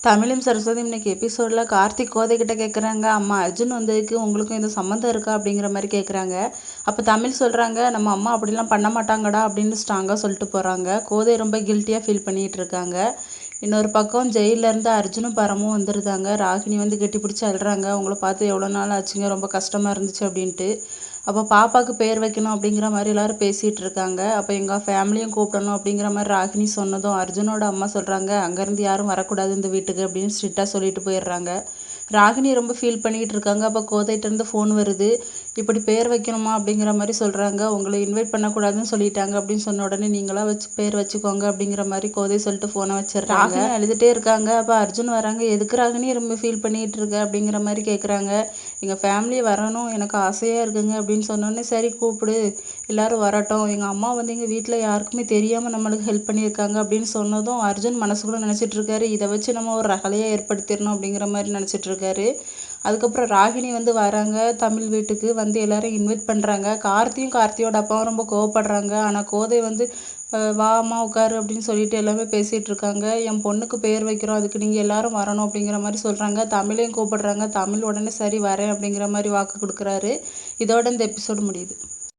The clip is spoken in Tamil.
தமிழும் சரஸ்வதியும் இன்னைக்கு எபிசோடில் கார்த்திக் கோதை கிட்ட கேட்குறாங்க, அம்மா அர்ஜுன் வந்ததுக்கு உங்களுக்கும் எதுவும் சம்மந்தம் இருக்கா அப்படிங்கிற மாதிரி கேட்குறாங்க. அப்போ தமிழ் சொல்கிறாங்க, நம்ம அம்மா அப்படிலாம் பண்ண மாட்டாங்கடா அப்படின்னு ஸ்ட்ராங்காக சொல்லிட்டு போகிறாங்க. கோதை ரொம்ப கில்ட்டியாக ஃபீல் பண்ணிகிட்டு இருக்காங்க. இன்னொரு பக்கம் ஜெயிலேருந்து அர்ஜுனும் பரமும் வந்துருந்தாங்க. ராகினி வந்து கெட்டி பிடிச்சி அழுறாங்க, உங்களை பார்த்து எவ்வளோ நாள் ஆச்சுங்க, ரொம்ப கஷ்டமாக இருந்துச்சு அப்படின்ட்டு. அப்போ பாப்பாவுக்கு பேர் வைக்கணும் அப்படிங்கிற மாதிரி எல்லாரும் பேசிகிட்டு இருக்காங்க. அப்போ எங்கள் ஃபேமிலியும் கூப்பிடணும் அப்படிங்கிற மாதிரி ராகினி சொன்னதும் அர்ஜுனோட அம்மா சொல்கிறாங்க, அங்கேருந்து யாரும் வரக்கூடாது இந்த வீட்டுக்கு அப்படின்னு ஸ்ட்ரிக்டாக சொல்லிட்டு போயிடுறாங்க. ராகினி ரொம்ப ஃபீல் பண்ணிகிட்டு இருக்காங்க. அப்போ கோதைகிட்டேருந்து ஃபோன் வருது, இப்படி பேர் வைக்கணுமா அப்படிங்கிற மாதிரி சொல்கிறாங்க. உங்களை இன்வைட் பண்ணக்கூடாதுன்னு சொல்லிட்டாங்க அப்படின்னு சொன்ன உடனே நீங்களாம் வச்சு பேர் வச்சுக்கோங்க அப்படிங்கிற மாதிரி கோதை சொல்லிட்டு ஃபோனை வச்சிடுறாங்க. ராகினி அழுதுகிட்டே இருக்காங்க. அப்போ அர்ஜுன் வராங்க, எதுக்கு ராகினி ரொம்ப ஃபீல் பண்ணிகிட்டு இருக்க அப்படிங்கிற மாதிரி கேட்குறாங்க. எங்கள் ஃபேமிலி வரணும், எனக்கு ஆசையாக இருக்குங்க அப்படின்னு சொன்னோடனே சரி கூப்பிடு, எல்லோரும் வரட்டும், எங்கள் அம்மா வந்து எங்கள் வீட்டில் யாருக்குமே தெரியாமல் நம்மளுக்கு ஹெல்ப் பண்ணியிருக்காங்க அப்படின்னு சொன்னதும் அர்ஜுன் மனசுக்குள்ளே நினச்சிட்ருக்காரு, இதை வச்சு நம்ம ஒரு ரகலையாக ஏற்படுத்திடணும் அப்படிங்கிற மாதிரி நினச்சிட்ருக்காரு. அதுக்கப்புறம் ராகினி வந்து வராங்க தமிழ் வீட்டுக்கு, வந்து எல்லோரும் இன்வைட் பண்ணுறாங்க. கார்த்தியோட அப்பாவும் ரொம்ப கோவப்படுறாங்க. ஆனால் கோதை வந்து வா அம்மா உட்காரு அப்படின்னு சொல்லிட்டு எல்லாமே பேசிகிட்டு இருக்காங்க. என் பொண்ணுக்கு பேர் வைக்கிறோம், அதுக்கு நீங்கள் எல்லாரும் வரணும் அப்படிங்கிற மாதிரி சொல்கிறாங்க. தமிழையும் கூப்பிடுறாங்க. தமிழ் உடனே சரி வரேன் அப்படிங்கிற மாதிரி வாக்கு கொடுக்குறாரு. இதோட இந்த எபிசோடு முடியுது.